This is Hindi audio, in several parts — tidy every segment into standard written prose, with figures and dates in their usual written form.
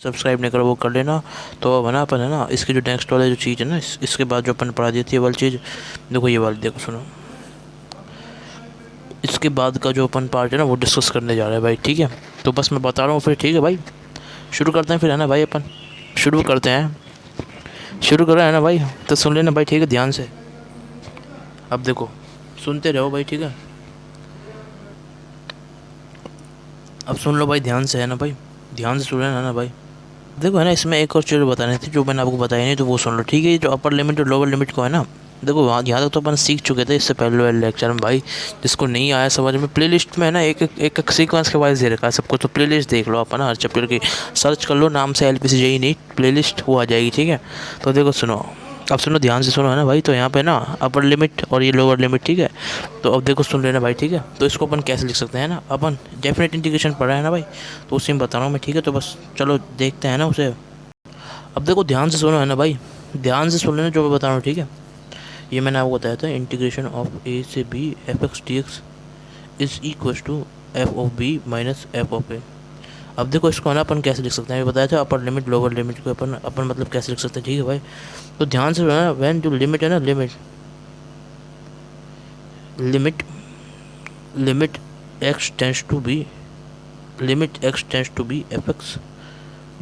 सब्सक्राइब नहीं करो वो कर लेना। तो अब है ना अपन है ना इसकी जो नेक्स्ट वाला जो चीज़ है ना इसके बाद जो अपन पढ़ा दी थी ये वाली चीज़, देखो ये वाली देखो सुनो, इसके बाद का जो अपन पार्ट है ना वो डिस्कस करने जा रहे हैं भाई, ठीक है। तो बस मैं बता रहा हूँ फिर, ठीक है भाई, शुरू करते हैं फिर है ना भाई, अपन शुरू करते हैं, शुरू कर रहे हैं ना भाई, तो सुन लेना भाई, ठीक है, ध्यान से। अब देखो सुनते रहो भाई, ठीक है, अब सुन लो भाई ध्यान से, है ना भाई, ध्यान से सुन लेना ना भाई। देखो है ना इसमें एक और चीज़ बतानी थी जो मैंने आपको बताई नहीं, तो वो सुन लो, ठीक है। जो अपर लिमिट और लोअर लिमिट को है ना, देखो यहाँ तक तो अपन सीख चुके थे इससे पहले वाले लेक्चर में भाई। जिसको नहीं आया समझ में, प्लेलिस्ट में है ना एक सीक्वेंस के वाइज दे रखा है सबको, तो प्लेलिस्ट देख लो अपन, हर चैप्टर की सर्च कर लो नाम से LPCJE नीट प्लेलिस्ट, वो आ जाएगी, ठीक है। तो देखो सुनो, अब सुनो ध्यान से सुनो है ना भाई। तो यहाँ पे ना अपर लिमिट और ये लोअर लिमिट, ठीक है। तो अब देखो सुन लेना भाई, ठीक है। तो इसको अपन कैसे लिख सकते हैं ना, अपन डेफिनेट इंटीग्रेशन पढ़ा है ना भाई, तो उसी में बता रहा हूँ मैं, ठीक है। तो बस चलो देखते हैं ना उसे। अब देखो ध्यान से सुनो है ना भाई, ध्यान से सुन लेना जो मैं बता रहा हूँ, ठीक है। ये मैंने आपको बताया था, इंटीग्रेशन ऑफ ए से B f(x) dx is equal to F of B minus F of A. अब देखो इसको ना अपन कैसे लिख सकते हैं, ये बताया था अपर लिमिट लोअर लिमिट को अपन अपन मतलब कैसे लिख सकते हैं, ठीक है भाई। तो ध्यान से ना, वैन जो लिमिट है ना, limit limit limit x tends to B, limit x tends to B f(x)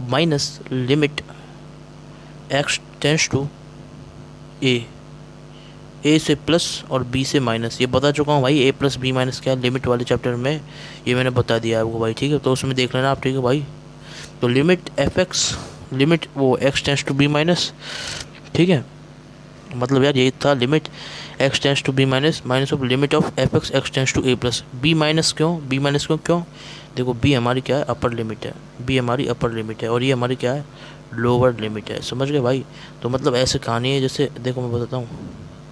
minus limit x tends to A से प्लस और बी से माइनस, ये बता चुका हूँ भाई, ए प्लस बी माइनस क्या है लिमिट वाले चैप्टर में, ये मैंने बता दिया है आपको भाई, ठीक है। तो उसमें देख लेना आप, ठीक है भाई। तो लिमिट f(x) लिमिट वो x tends to b minus, ठीक है, मतलब यार ये था limit x tends to b minus minus of limit of f(x) x tends to a plus b minus, क्यों बी माइनस क्यों, देखो बी हमारी क्या है, अपर लिमिट है, बी हमारी अपर लिमिट है, और ये हमारी क्या है, लोअर लिमिट है, समझ गए भाई। तो मतलब ऐसे कहानी है, जैसे देखो मैं बताता हूँ,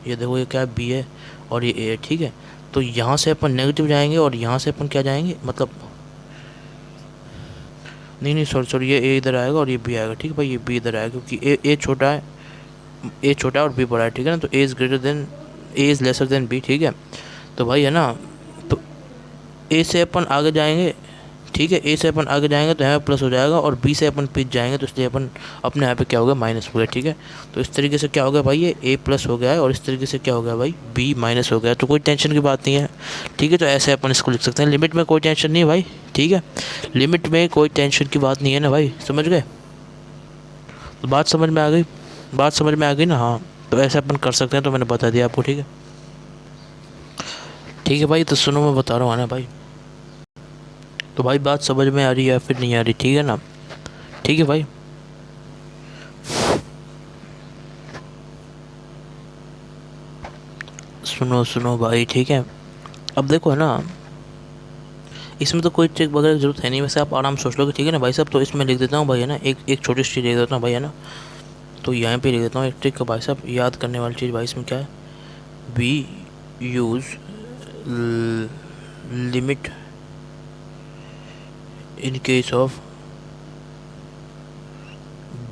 ये देखो ये क्या है, बी है और ये ए है, ठीक है। तो यहाँ से अपन नेगेटिव जाएंगे और यहाँ से अपन क्या जाएंगे, मतलब नहीं सॉरी ये ए इधर आएगा और ये बी आएगा, ठीक है भाई, ये बी इधर आएगा क्योंकि ए छोटा है, ए छोटा है और बी बड़ा है, ठीक है ना। तो a is lesser than b, ठीक है। तो भाई है ना, तो ए से अपन आगे जाएंगे, ठीक है, ए से अपन आगे जाएंगे तो यहाँ पे प्लस हो जाएगा, और बी से अपन पीछे जाएंगे तो इसलिए अपन अपने यहाँ पे क्या हो गया, माइनस हो गया, ठीक है। तो इस तरीके से क्या हो गया भाई, ये ए प्लस हो गया है, और इस तरीके से क्या हो गया भाई, बी माइनस हो गया, तो कोई टेंशन की बात नहीं है, ठीक है। तो ऐसे अपन इसको लिख सकते हैं, लिमिट में कोई टेंशन नहीं है भाई, ठीक है, लिमिट में कोई टेंशन की बात नहीं है ना भाई, समझ गए। तो बात समझ में आ गई, बात समझ में आ गई ना, हाँ। तो ऐसे अपन कर सकते हैं, तो मैंने बता दिया आपको, ठीक है, ठीक है भाई। तो सुनो मैं बता रहा हूँ ना भाई, तो भाई बात समझ में आ रही है या फिर नहीं आ रही, ठीक है ना, ठीक है भाई। सुनो सुनो भाई, ठीक है। अब देखो है ना, इसमें तो कोई ट्रिक वगैरह की जरूरत है नहीं, वैसे आप आराम सोच लोगे, ठीक है ना भाई साहब। तो इसमें लिख देता हूँ भाई है ना, एक छोटी सी चीज़ लिख देता हूँ भाई है ना। तो यहाँ पे लिख देता हूँ एक ट्रिक का भाई साहब, याद करने वाली चीज़ भाई, इसमें क्या है, we use limit in case of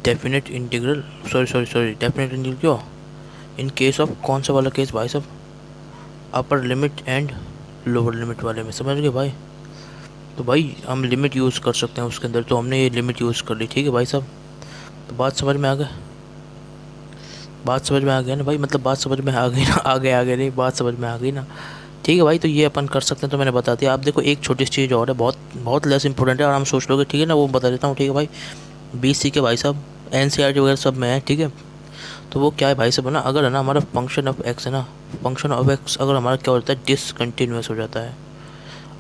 definite integral, sorry definite integral क्यों, इन केस ऑफ कौन सा वाला केस भाई साहब, upper limit and lower limit वाले में, समझ गए भाई। तो भाई हम लिमिट यूज़ कर सकते हैं उसके अंदर, तो हमने ये लिमिट यूज़ कर ली, ठीक है भाई साहब। तो बात समझ में आ गया, बात समझ में आ गया ना भाई, मतलब बात समझ में आ गई ना, आगे नहीं, बात समझ में आ गई ना, ठीक है भाई। तो ये अपन कर सकते हैं, तो मैंने बता दिया। आप देखो एक छोटी सी चीज़ और है, बहुत बहुत लेस इंपॉर्टेंट है, और हम सोच लोगे, ठीक है ना, वो बता देता हूँ, ठीक है भाई। BC के भाई साहब NCERT वगैरह सब में है, ठीक है। तो वो क्या है भाई साहब ना, अगर है ना हमारा फंक्शन ऑफ एक्स है ना, फंक्शन ऑफ एक्स अगर हमारा क्या होता है, डिसकंटिन्यूस हो जाता है,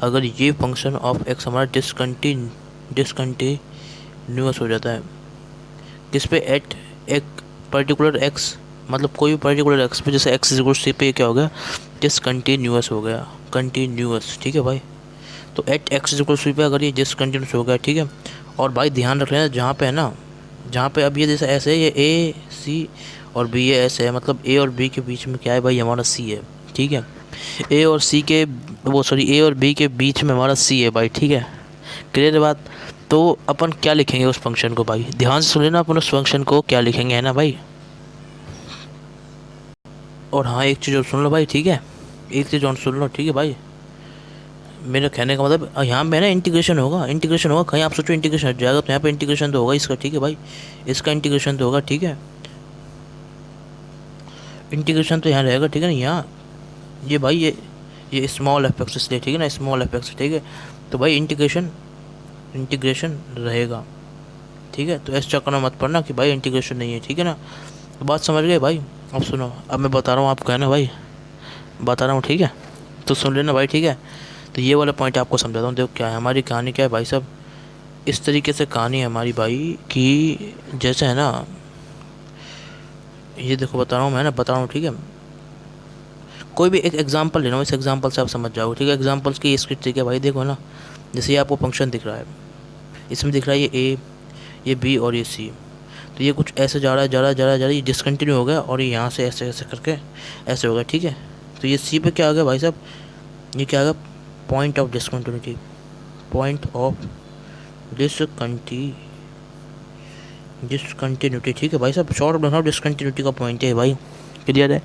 अगर ये फंक्शन ऑफ एक्स हमारा डिसकंटिन्यूस हो जाता है, किस पे, एट एक पर्टिकुलर एक्स, मतलब कोई भी पर्टिकुलर एक्स पे, जैसे एक्स इक्वल सी पे क्या हो गया, डिसकंटिन्यूस हो गया, कंटिन्यूस, ठीक है भाई। तो एट एक्स इक्वल सी पे अगर ये डिसकंटिन्यूस हो गया, ठीक है। और भाई ध्यान रख लेना, जहाँ पे है ना, जहाँ पे अब ये जैसे ऐसे है, ये AC और B ये ऐसे है, मतलब A और B के बीच में क्या है भाई, हमारा C है, ठीक है। A और B के बीच में हमारा C है भाई, ठीक है, क्लियर है बात। तो अपन क्या लिखेंगे उस फंक्शन को भाई, ध्यान से सुन लेना, अपन उस फंक्शन को क्या लिखेंगे, है ना भाई। और हाँ एक चीज़ और सुन लो भाई, ठीक है, एक चीज़ और सुन लो, ठीक है भाई। मेरा कहने का मतलब यहाँ पे ना इंटीग्रेशन होगा, इंटीग्रेशन होगा। कहीं आप सोचो इंटीग्रेशन हट जाएगा, तो यहाँ पे इंटीग्रेशन तो होगा इसका, ठीक है भाई, इसका इंटीग्रेशन तो होगा, ठीक है, इंटीग्रेशन तो यहाँ रहेगा, ठीक है ना। यहाँ ये भाई ये स्मॉल एफ एक्स इसलिए, ठीक है ना, स्मॉल एफ एक्स, ठीक है। तो भाई इंटीग्रेशन इंटीग्रेशन रहेगा, ठीक है। तो ऐसे चक्कर में मत पड़ना कि भाई इंटीग्रेशन नहीं है, ठीक है ना। तो बात समझ गए भाई। अब सुनो, अब मैं बता रहा हूँ, आप कहना भाई बता रहा हूँ, ठीक है, तो सुन लेना भाई, ठीक है। तो ये वाला पॉइंट आपको समझाता हूँ। देखो क्या है हमारी कहानी, क्या है भाई साहब, इस तरीके से कहानी है हमारी भाई कि जैसे है ना, ये देखो बता रहा हूँ मैं ना, बता रहा हूँ, ठीक है। कोई भी एक एग्जांपल लेना, इस एग्जांपल से आप समझ जाओगे, ठीक है। एग्जांपल्स की स्क्रिप्ट, ठीक है भाई। देखो ना, जैसे ये आपको फंक्शन दिख रहा है, इसमें दिख रहा है ये ए, ये बी और ये सी। तो ये कुछ ऐसे जा रहा है, जा रहा है, जा रहा है, जा रहा है, ये डिसकंटिन्यू हो गया और ये यहाँ से ऐसे ऐसे करके ऐसे हो गया, ठीक है। तो ये सी पे क्या आ गया भाई साहब, ये क्या आ गया, point of discontinuity, point of discontinuity, ठीक है भाई साहब। शॉर्ट बनाओ, डिसकंटिन्यूटी का पॉइंट है भाई, क्लियर है।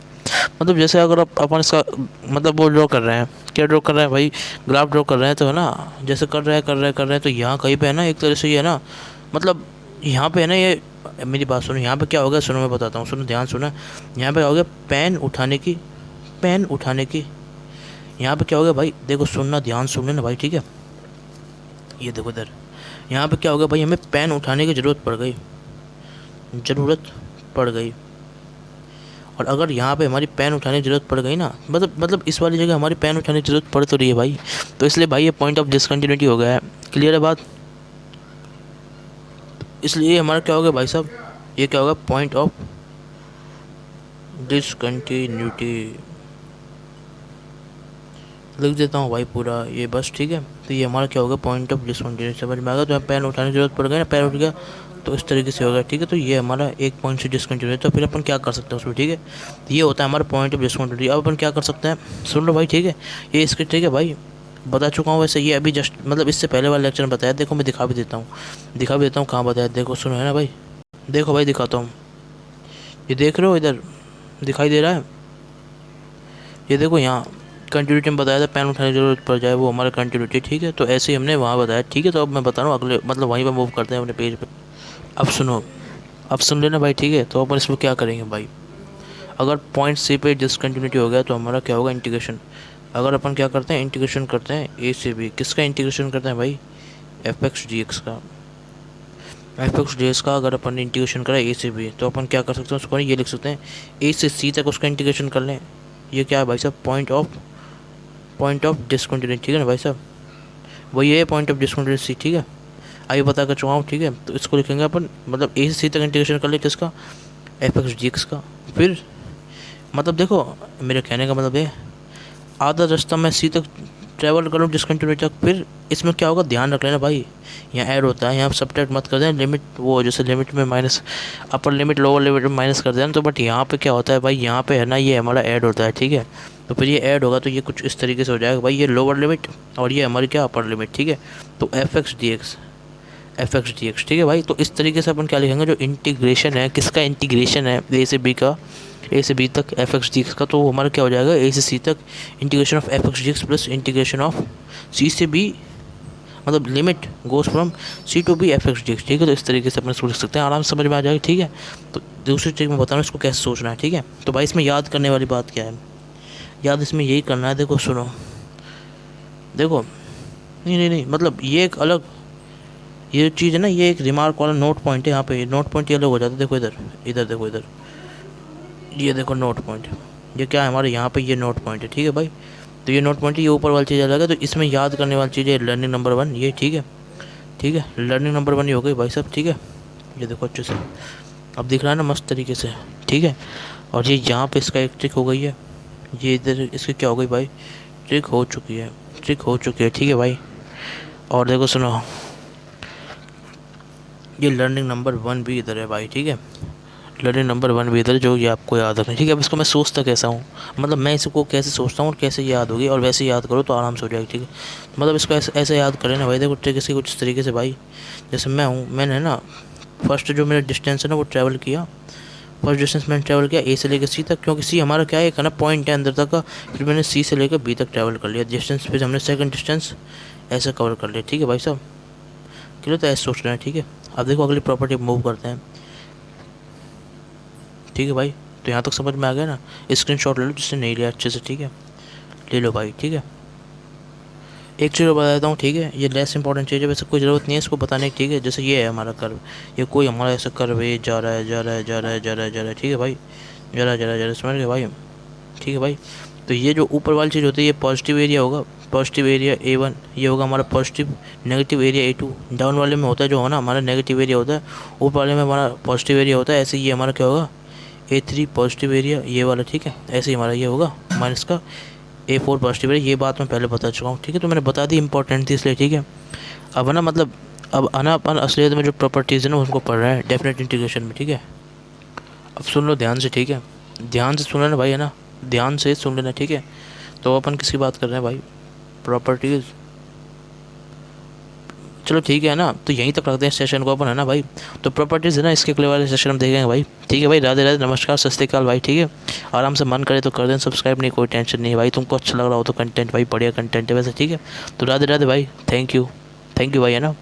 मतलब जैसे अगर आप अपन इसका मतलब वो ड्रॉ कर रहे हैं, क्या ड्रॉ कर रहे हैं भाई, ग्राफ ड्रॉ कर रहे हैं, तो है ना, जैसे कर रहे हैं तो यहाँ कहीं पे है ना, एक तरह से ये है ना, मतलब यहाँ पे है ना, ये मेरी बात सुनो, यहाँ पे क्या होगा, सुनो मैं बताता हूँ, सुनो ध्यान सुना। यहाँ पे हो गया पेन उठाने की, पेन उठाने की। यहाँ पे क्या हो गया भाई, देखो सुनना, ध्यान सुन लेना भाई, ठीक है। ये देखो इधर, यहाँ पे क्या हो गया भाई, हमें पेन उठाने की ज़रूरत पड़ गई। और अगर यहाँ पे हमारी पेन उठाने की ज़रूरत पड़ गई ना, मतलब इस वाली जगह हमारी पेन उठाने की ज़रूरत पड़ तो रही है भाई, तो इसलिए भाई ये पॉइंट ऑफ डिसकंटिन्यूटी हो गया है, क्लियर है बात। इसलिए हमारा क्या हो गया भाई साहब, ये क्या होगा, पॉइंट ऑफ डिसकंटिन्यूटी लिख देता हूँ भाई पूरा ये बस, ठीक है। तो ये हमारा क्या होगा, पॉइंट ऑफ डिसकंटिन्यूटी, समझ में आ गया। तो यहाँ पेन उठाने की ज़रूरत पड़ गई ना, पेन उठ गया, तो इस तरीके से होगा, ठीक है। तो ये हमारा एक पॉइंट से डिसकंटिन्यू है, तो फिर अपन क्या कर सकते हैं उसमें, ठीक है। तो ये होता है हमारा पॉइंट ऑफ डिसकंटिन्यूटी। अब अपन क्या कर सकते हैं, सुन लो भाई, ठीक है, ये इसके, ठीक है भाई, बता चुका हूँ वैसे, ये अभी जस्ट मतलब इससे पहले वाले लेक्चर में बताया। देखो मैं दिखा भी देता हूँ कहाँ बताया, देखो सुनो, है ना भाई, देखो भाई दिखाता हूँ, ये देख रहे हो इधर दिखाई दे रहा है, ये देखो यहाँ कंटिन्यूटी में बताया था, पेन उठाने की जरूरत पड़ जाए, वो हमारा कंटिन्यूटी, ठीक है। तो ऐसे ही हमने वहाँ बताया, ठीक है। तो अब मैं बता रहा हूँ अगले, मतलब वहीं पर मूव करते हैं अपने पेज पे। अब सुनो, अब सुन लेना भाई, ठीक है। तो अपन इसमें क्या करेंगे भाई, अगर पॉइंट सी पे डिसकंटिन्यूटी हो गया तो हमारा क्या होगा, इंटीग्रेशन। अगर अपन क्या करते हैं, इंटीग्रेशन करते हैं ए से बी, किसका इंटीग्रेशन करते हैं भाई, एफ एक्स डी एक्स का, एफ एक्स डी एक्स का अगर अपन इंटीग्रेशन करें ए से बी, तो अपन क्या कर सकते हैं उसको, ये लिख सकते हैं ए से सी तक उसका इंटीग्रेशन कर लें। ये क्या है भाई साहब, पॉइंट ऑफ डिसकंटिन्यूटी, ठीक है ना भाई साहब, वही है पॉइंट ऑफ डिसकंटिन्यूटी, ठीक है। आइए बता कर चुका हूँ, ठीक है। तो इसको लिखेंगे अपन, मतलब ए से सी तक इंटीग्रेशन कर ले किसका, एफ एक्स डी एक्स का। फिर मतलब देखो मेरे कहने का मतलब है, आधा रास्ता मैं सी तक ट्रैवल करूँ डिसकंटिन्यूटी तक, फिर इसमें क्या होगा, ध्यान रख लेना भाई, यहाँ ऐड होता है, यहाँ सब्ट्रैक्ट मत कर दें लिमिट, वो जैसे लिमिट में minus, upper limit lower limit में माइनस कर देना। तो बट यहाँ पे क्या होता है भाई, यहाँ पे है ना, ये हमारा ऐड होता है, ठीक है। तो फिर ये ऐड होगा तो ये कुछ इस तरीके से हो जाएगा भाई, ये लोअर लिमिट और ये हमारी क्या, अपर लिमिट, ठीक है। तो एफ एक्स डी एक्स, ठीक है भाई। तो इस तरीके से अपन क्या लिखेंगे, जो इंटीग्रेशन है, किसका इंटीग्रेशन है, ए से बी का, ए से बी तक एफ एक्स डी एक्स का, तो वो हमारा क्या हो जाएगा, ए से सी तक integration of f x d x plus integration of C से बी, मतलब limit goes from C to B f x d x, ठीक है। तो इस तरीके से अपन इसको लिख सकते हैं, आराम से समझ में आ जाएगा, ठीक है। तो दूसरी ट्रिक में बता रहा हूँ इसको कैसे सोचना है, ठीक है। तो भाई इसमें याद करने वाली बात क्या है, याद इसमें यही करना है, देखो सुनो, देखो नहीं मतलब ये एक अलग, ये चीज़ है ना, ये एक रिमार्क वाला नोट पॉइंट है, यहाँ पे नोट पॉइंट ये अलग हो जाता है। देखो इधर देखो इधर, ये देखो नोट पॉइंट, ये क्या है हमारे यहाँ पे, ये नोट पॉइंट है, ठीक है भाई। तो ये नोट पॉइंट, ये ऊपर वाली चीज़ अलग है। तो इसमें याद करने वाली चीज़ है लर्निंग नंबर 1, ये ठीक है, लर्निंग नंबर 1 ये हो गई भाई साहब, ठीक है। ये देखो अच्छे से अब दिख रहा है ना मस्त तरीके से, ठीक है। और ये यहाँ पे इसका एक ट्रिक हो गई है, ये इधर इसकी क्या हो गई भाई, ट्रिक हो चुकी है, ठीक है भाई। और देखो सुनो, ये लर्निंग नंबर 1 भी इधर है भाई, ठीक है, लर्निंग नंबर 1 भी इधर, जो ये आपको याद रखना है, ठीक है। अब इसको मैं सोचता कैसा हूँ, मतलब मैं इसको कैसे सोचता हूँ और कैसे याद होगी, और वैसे याद करो तो आराम से हो जाएगी, ठीक है। मतलब इसको ऐसे याद करें ना भाई, देखो ट्रिक इसकी कुछ इस तरीके से भाई, जैसे मैं हूँ, मैंने ना फर्स्ट जो मेरा डिस्टेंस है ना वो ट्रैवल किया, फर्स्ट डिस्टेंस मैंने ट्रैवल किया ए से लेकर सी तक, क्योंकि सी हमारा क्या है एक है ना पॉइंट है अंदर तक का। फिर मैंने सी से लेकर बी तक ट्रैवल कर लिया डिस्टेंस, फिर हमने सेकंड डिस्टेंस ऐसे कवर कर लिया। ठीक है भाई साहब, क्लियर? तो ऐसे सोच रहे हैं। ठीक है, अब देखो अगली प्रॉपर्टी मूव करते हैं। ठीक है भाई, तो यहाँ तक समझ में आ गया ना? स्क्रीनशॉट ले लो जिससे नहीं लिया अच्छे से। ठीक है, ले लो भाई। ठीक है, एक चीज़ और बता देता हूँ। ठीक है, ये लेस इंपॉर्टेंट चीज़ है, वैसे कोई ज़रूरत नहीं है इसको बताने की। ठीक है, जैसे ये है हमारा कर्व, ये कोई हमारा ऐसा कर्व है जा रहा है जा रहा है जा रहा है जा रहा है जा रहा है। ठीक है भाई, जा रहा है जा रहा है जा रहा है, समझ गए भाई? ठीक है भाई, तो ये जो ऊपर वाली चीज़ होती है ये पॉजिटिव एरिया होगा, पॉजिटिव एरिया A1, ये होगा हमारा positive. Negative area A2, down वाले में होता है जो है ना हमारा नेगेटिव एरिया होता है, ऊपर वाले में हमारा पॉजिटिव एरिया होता है। ऐसे ये हमारा क्या होगा A3 पॉजिटिव एरिया ये वाला। ठीक है, ऐसे ही हमारा ये होगा माइनस का A4 पॉजिटिव एरिया। ये बात मैं पहले बता चुका हूँ। ठीक है, तो मैंने बता दी, इंपॉर्टेंट थी इसलिए। ठीक है, अब ना मतलब अब आना अपन असलियत में जो प्रॉपर्टीज़ है ना उनको पढ़ रहे हैं डेफिनेट इंटीग्रेशन में। ठीक है, अब सुन लो ध्यान से। ठीक है, ध्यान से सुन लेना भाई, है ना? ध्यान से सुन लेना। ठीक है, तो अपन किसकी बात कर रहे हैं भाई? प्रॉपर्टीज़। चलो ठीक है ना, तो यहीं तक रखते हैं सेशन को अपन, है ना भाई? तो प्रॉपर्टीज़ है ना, इसके अगले वाले सेशन में देखेंगे भाई। ठीक है भाई, राधे राधे, नमस्कार, सत श्री अकाल भाई। ठीक है, आराम से मन करे तो कर दें सब्सक्राइब, नहीं कोई टेंशन नहीं है भाई। तुमको अच्छा लग रहा हो तो कंटेंट भाई बढ़िया कंटेंट है वैसे। ठीक है, तो राधे राधे भाई, थैंक यू भाई, है ना?